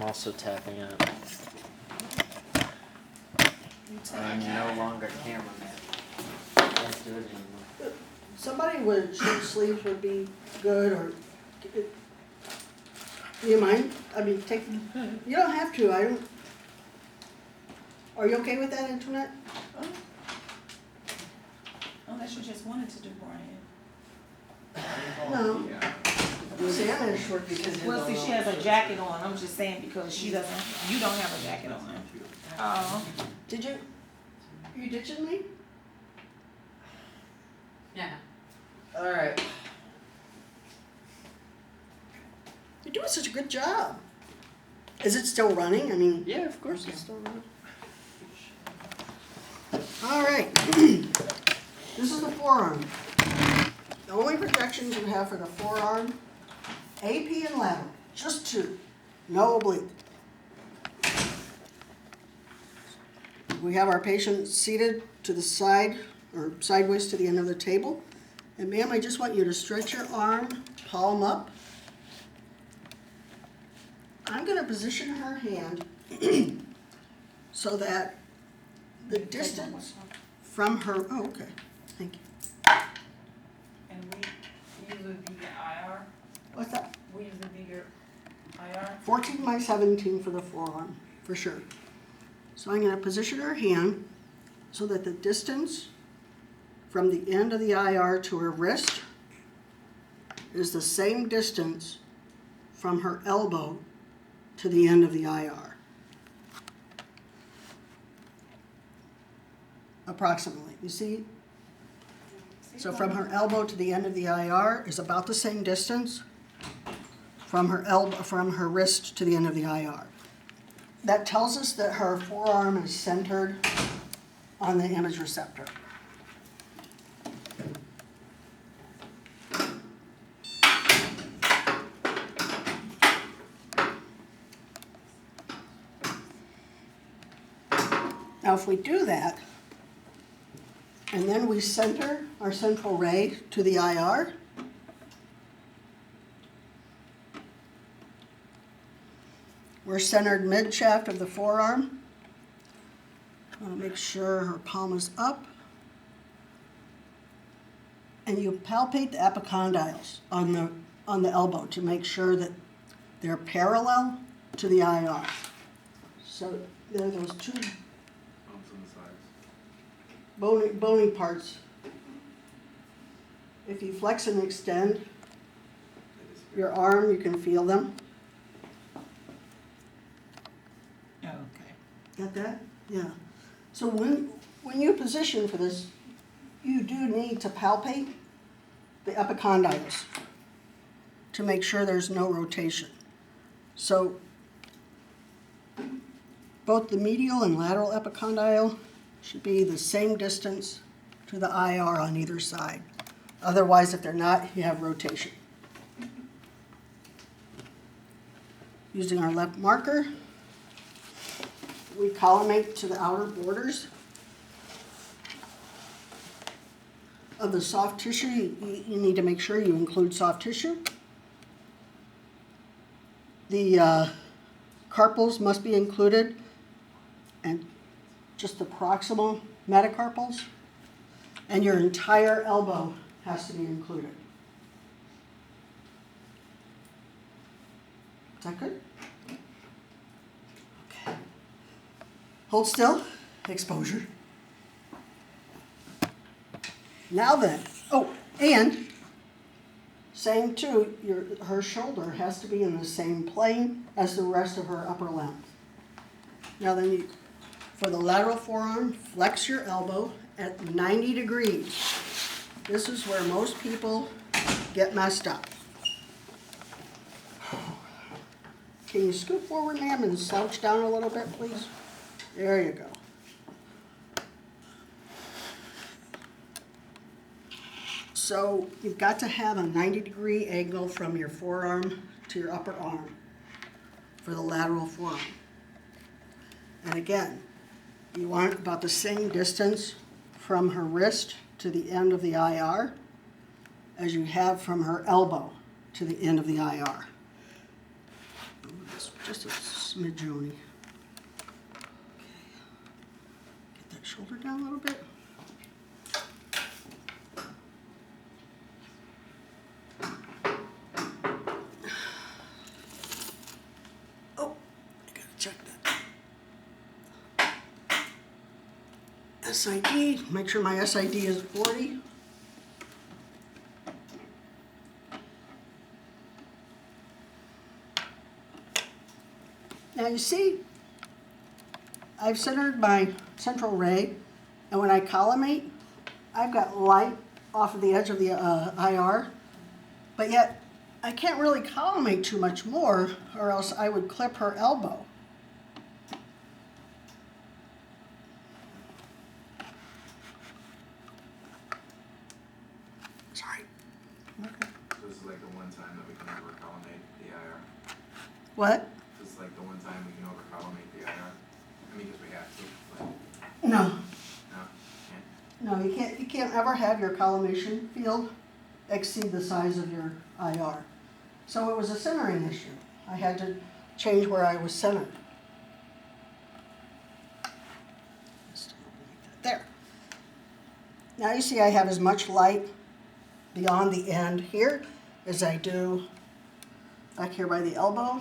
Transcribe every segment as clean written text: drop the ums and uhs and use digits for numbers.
also tapping out. I'm no longer cameraman. Can't do it anymore. Somebody with short sleeves would be good, or, do you mind? I mean, you don't have to, I don't. Are you okay with that, Antoinette? Unless you just wanted to do Brian. No. See, I'm in a short because. Well, see, she has a jacket on, I'm just saying because she doesn't, you don't have a jacket on. Oh. Did you? You ditching me? Yeah. All right. You're doing such a good job. Is it still running? I mean. Yeah, of course. It's still running. All right. This is the forearm. The only projections you have for the forearm, AP and lateral, just two, no oblique. We have our patient seated to the side or sideways to the end of the table. And ma'am, I just want you to stretch your arm, palm up. I'm going to position her hand so that the distance from her, oh, okay, thank you. And we use a bigger IR, What's that? we use a bigger IR. 14 by 17 for the forearm, for sure. So I'm going to position her hand so that the distance from the end of the IR to her wrist is the same distance from her elbow to the end of the IR. Approximately, you see? So from her elbow to the end of the IR is about the same distance from her elbow, from her wrist to the end of the IR. That tells us that her forearm is centered on the image receptor. Now if we do that, and then we center our central ray to the IR, we're centered mid-shaft of the forearm. I want to make sure her palm is up. And you palpate the epicondyles on the elbow to make sure that they're parallel to the IR. So there are those two bony parts. If you flex and extend your arm, you can feel them. Okay. Got that? Yeah. So when you position for this, you do need to palpate the epicondyles to make sure there's no rotation. So both the medial and lateral epicondyle should be the same distance to the IR on either side. Otherwise, if they're not, you have rotation. Using our left marker, we collimate to the outer borders of the soft tissue. You need to make sure you include soft tissue. The carpals must be included, and just the proximal metacarpals, and your entire elbow has to be included. Is that good? Okay. Hold still, exposure. Now then, oh, and same too, her shoulder has to be in the same plane as the rest of her upper limb. Now then, for the lateral forearm, flex your elbow at 90 degrees. This is where most people get messed up. Can you scoot forward, ma'am, and slouch down a little bit, please? There you go. So you've got to have a 90-degree angle from your forearm to your upper arm for the lateral forearm. And again, you want about the same distance from her wrist to the end of the IR as you have from her elbow to the end of the IR. Just a mid-June. Okay. Get that shoulder down a little bit. Oh, I gotta check that. SID, make sure my SID is 40. Now you see, I've centered my central ray, and when I collimate, I've got light off of the edge of the IR, but yet I can't really collimate too much more, or else I would clip her elbow. Sorry. So this is like the one time that we can over collimate the IR. What? This is like the one time we can over collimate the IR. I mean, because we have to, but No. no, can't. No, you can't ever have your collimation field exceed the size of your IR. So it was a centering issue. I had to change where I was centered. There. Now you see I have as much light beyond the end here as I do back here by the elbow.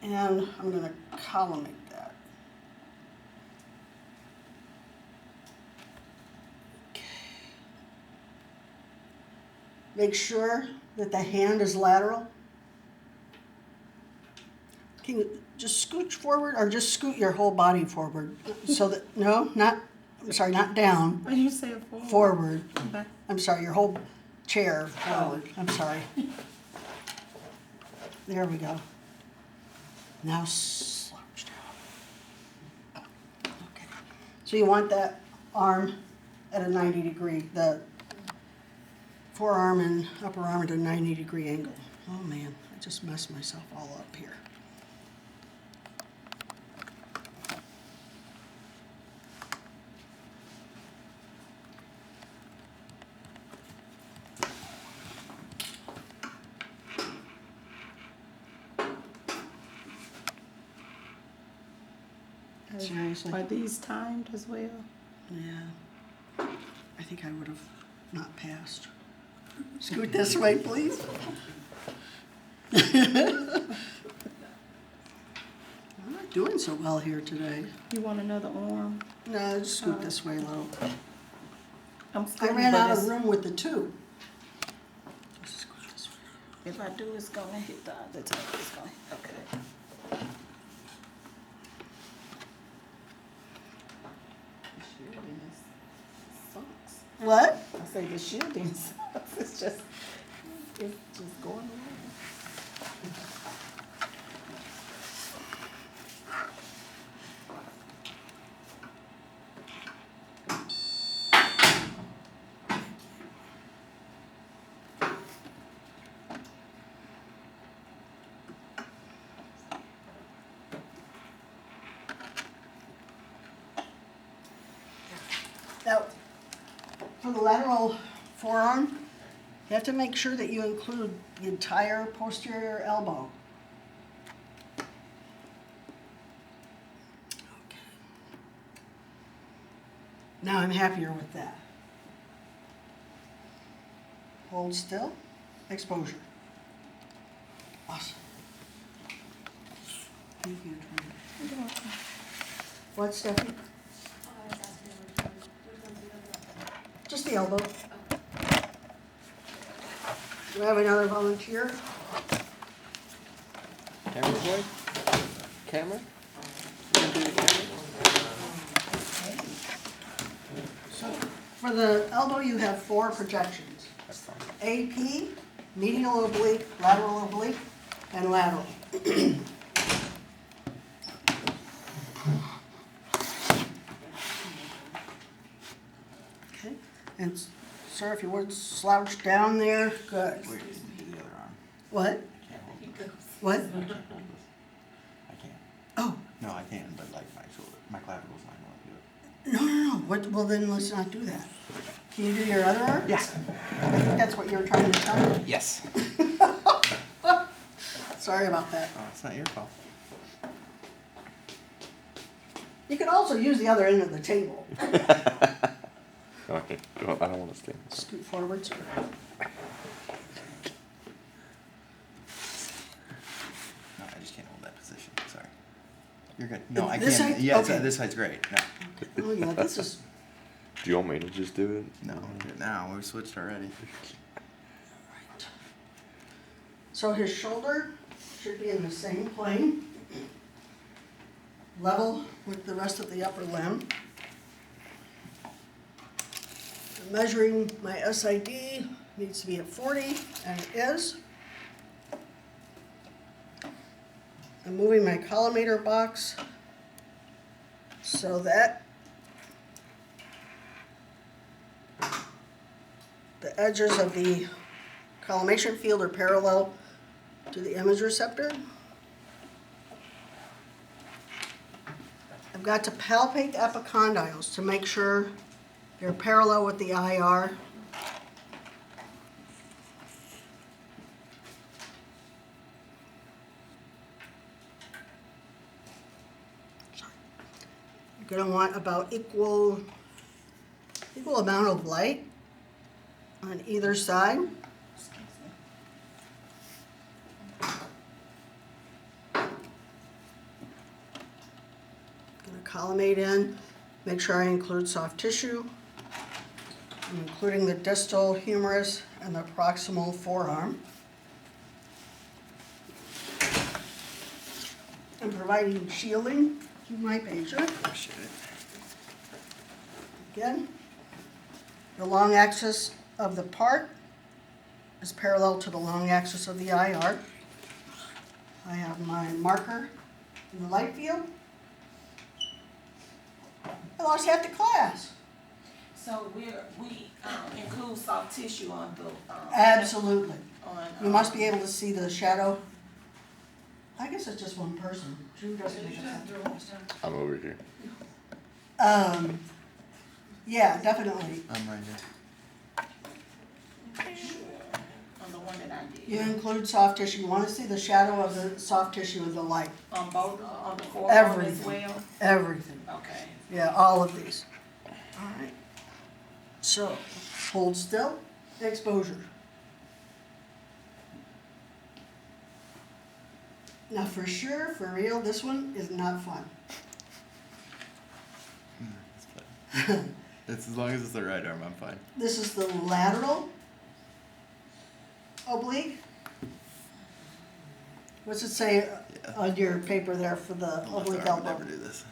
And I'm going to collimate that. Make sure that the hand is lateral. Can you just scooch forward or just scoot your whole body forward? So that, no, not, I'm sorry, not down, When you say forward. forward. Okay. I'm sorry, your whole chair forward. I'm sorry. There we go. Now slouch down. Okay. So you want that arm at a 90 degree, the forearm and upper arm at a 90-degree angle. Oh man, I just messed myself all up here. Seriously? Are these timed as well? Yeah. I think I would have not passed. Scoot this way, please. I'm not doing so well here today. You want another arm? No, just scoot this way a little. I'm I scooting, ran but out of it's- room with the two. Just scoot this way. If I do, it's gonna hit the other toe. It's gonna, okay. The shielding is sucks. What? I say the shielding sucks. It's just going away. Now, for the lateral forearm, you have to make sure that you include the entire posterior elbow. Okay. Now I'm happier with that. Hold still, exposure. Awesome. Thank you, Attorney. What, Stephanie? Just the elbow. Do I have another volunteer? Camera boy? Camera? You gonna do the camera? So for the elbow, you have 4 projections. That's fine. AP, medial oblique, lateral oblique, and lateral. Okay, and sir, if you would slouch down there, good. Wait, do the other arm. What? Can't hold it. What? I can't hold this. I can't. Oh, No, I can, but like my shoulder, my clavicles not gonna do it. no. What, well then let's not do that. Can you do your other arm? Yeah. I think that's what you were trying to tell me. Yes. Sorry about that. Oh, it's not your fault. You can also use the other end of the table. Okay, well, I don't want to stand. Scoot forward, sir. No, I just can't hold that position. Sorry. You're good. No, I This can't. side? Yeah, Okay. this side's great. No, Oh yeah, this is, Do you want me to just do it? no, now we switched already. so his shoulder should be in the same plane, level with the rest of the upper limb. Measuring my SID needs to be at 40, and it is. I'm moving my collimator box so that the edges of the collimation field are parallel to the image receptor. I've got to palpate the epicondyles to make sure they're parallel with the IR. You're gonna want about equal amount of light on either side. Gonna collimate in, make sure I include soft tissue. I'm including the distal humerus and the proximal forearm. I'm providing shielding to my patient. Appreciate it. Again, the long axis of the part is parallel to the long axis of the IR. I have my marker in the light field. I lost half the class. So we include soft tissue on the, Absolutely. on. You must be able to see the shadow. I guess it's just one person. Drew doesn't make sense. I'm over here. Yeah, definitely. I'm right here. On the one that I did. You include soft tissue. You want to see the shadow of the soft tissue of the light. On both, on the forearm as Everything. well? Everything. Okay. Yeah, all of these. All right. So, hold still, exposure. Now for sure, for real, this one is not fun. It's fine. It's as long as it's the right arm, I'm fine. This is the lateral oblique. What's it say on your paper there for the The left oblique arm would elbow? never do this.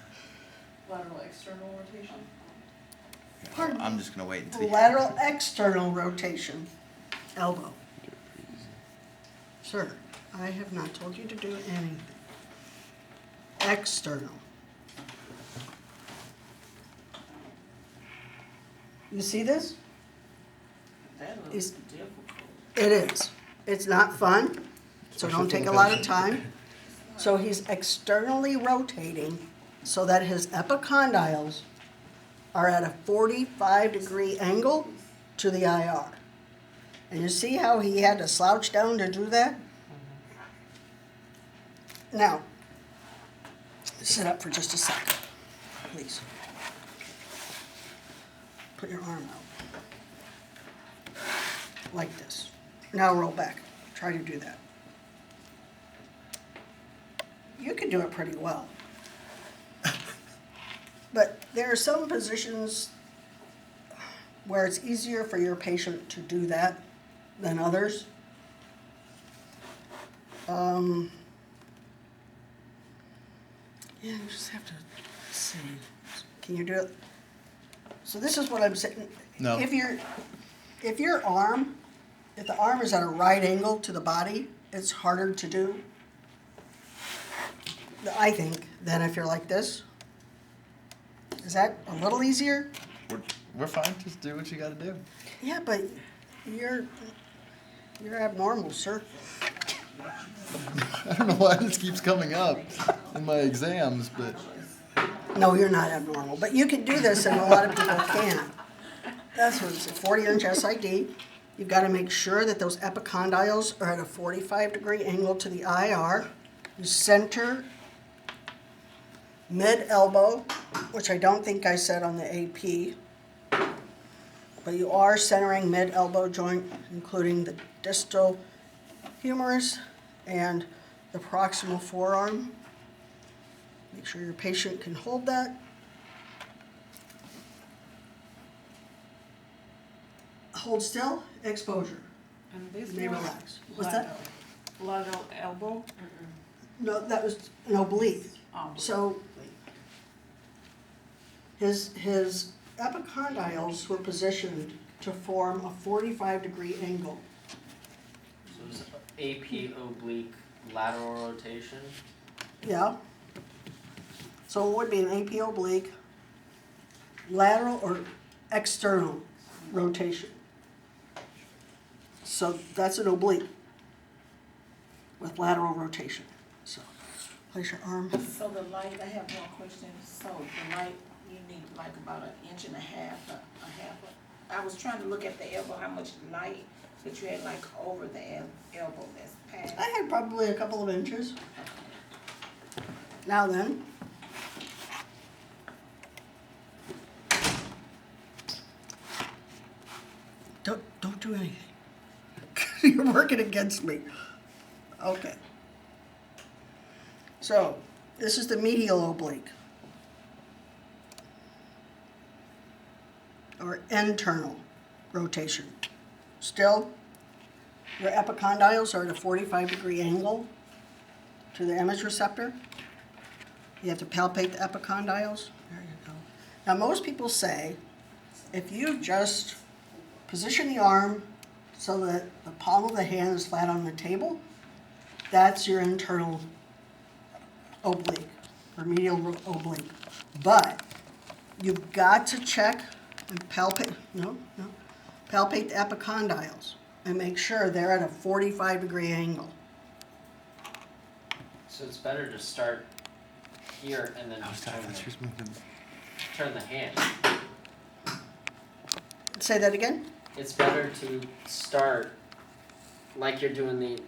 Lateral external rotation. Pardon? I'm just gonna wait until you. Lateral external rotation, elbow. Sir, I have not told you to do anything. External. You see this? That Is- looks difficult. It is. It's not fun, so don't take a lot of time. So he's externally rotating so that his epicondyles are at a 45-degree angle to the IR. And you see how he had to slouch down to do that? Now, sit up for just a second, please. Put your arm out. Like this. Now roll back. Try to do that. You can do it pretty well. But there are some positions where it's easier for your patient to do that than others. Yeah, you just have to see. Can you do it? So this is what I'm saying. No. If the arm is at a right angle to the body, it's harder to do, I think, than if you're like this. Is that a little easier? We're fine. Just do what you gotta do. Yeah, but you're abnormal, sir. I don't know why this keeps coming up in my exams, but No, you're not abnormal, but you can do this and a lot of people can't. That's what it's a 40-inch SID. You've got to make sure that those epicondyles are at a 45-degree angle to the IR. You center mid-elbow, which I don't think I said on the AP. But you are centering mid-elbow joint, including the distal humerus and the proximal forearm. Make sure your patient can hold that. Hold still, exposure. And this You may one, relax. What's that? lateral elbow. No, that was an oblique. So his epicondyles were positioned to form a 45-degree angle. So it's AP oblique lateral rotation. Yeah. So it would be an AP oblique, lateral or external rotation. So that's an oblique with lateral rotation. So place your arm. So the light, I have one question. So the light, you need like about 1.5 inches, I was trying to look at the elbow, how much light that you had like over the elbow that's past. I had probably a couple of inches. Now then. Don't do anything. You're working against me. Okay. So, this is the medial oblique. Or internal rotation. Still, your epicondyles are at a 45-degree angle to the image receptor. You have to palpate the epicondyles. There you go. Now, most people say if you just position the arm so that the palm of the hand is flat on the table, that's your internal oblique or medial oblique. But you've got to check and palpate the epicondyles and make sure they're at a 45-degree angle. So it's better to start here and then just turn the hand. Say that again? It's better to start like you're doing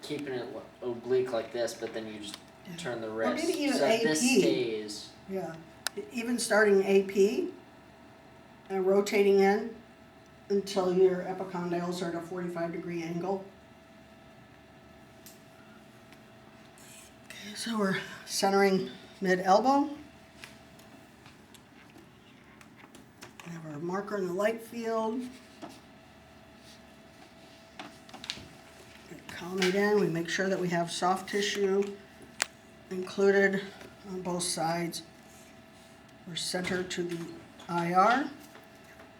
keeping it oblique like this, but then you just turn the wrist. maybe even so that this AP. stays. Yeah. Even starting AP and rotating in until your epicondyles are at a 45-degree angle. Okay, so we're centering mid-elbow. We have our marker in the light field. Collimate in, we make sure that we have soft tissue included on both sides. We're centered to the IR.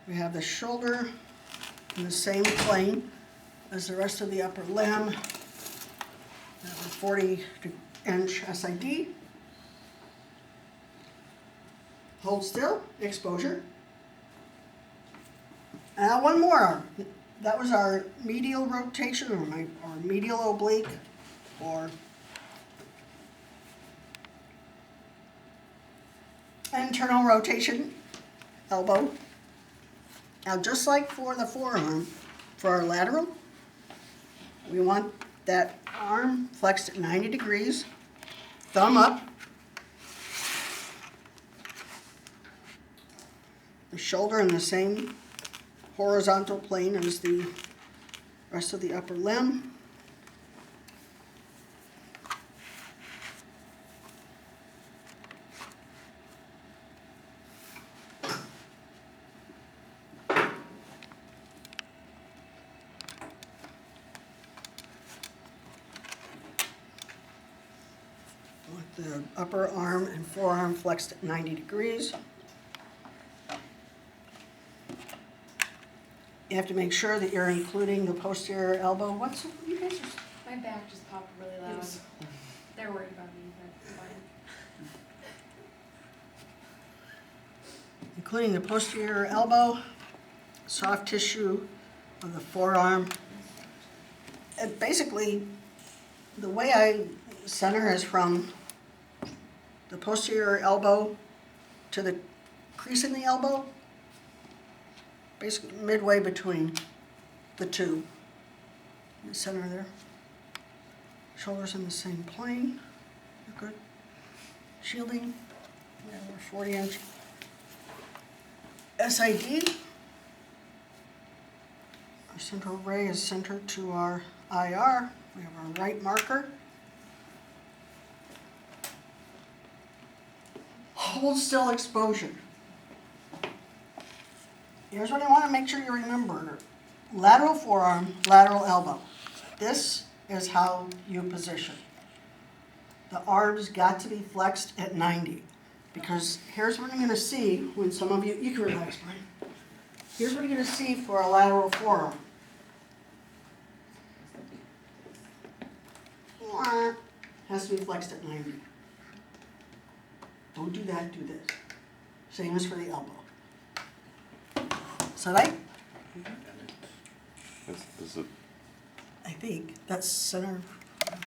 We have the shoulder in the same plane as the rest of the upper limb. We have a 40-inch SID. Hold still, exposure. And one more. That was our medial rotation, or medial oblique, or internal rotation, elbow. Now, just like for the forearm, for our lateral, we want that arm flexed at 90 degrees, thumb up. The shoulder in the same horizontal plane as the rest of the upper limb. With the upper arm and forearm flexed at 90 degrees. You have to make sure that you're including the posterior elbow. What's you guys are, My back just popped really loud. Yes. They're worried about me, but fine. including the posterior elbow, soft tissue of the forearm. And basically, the way I center is from the posterior elbow to the crease in the elbow, basically midway between the two. In the center there. Shoulders in the same plane. You're good. Shielding. We have our 40-inch SID. Our central ray is centered to our IR. We have our right marker. Hold still exposure. Here's what I want to make sure you remember. Lateral forearm, lateral elbow. This is how you position. The arms got to be flexed at 90. Because here's what I'm going to see when some of you can relax, Brian. Here's what you're going to see for a lateral forearm. Has to be flexed at 90. Don't do that, do this. Same as for the elbow. So right? Is it I think that's center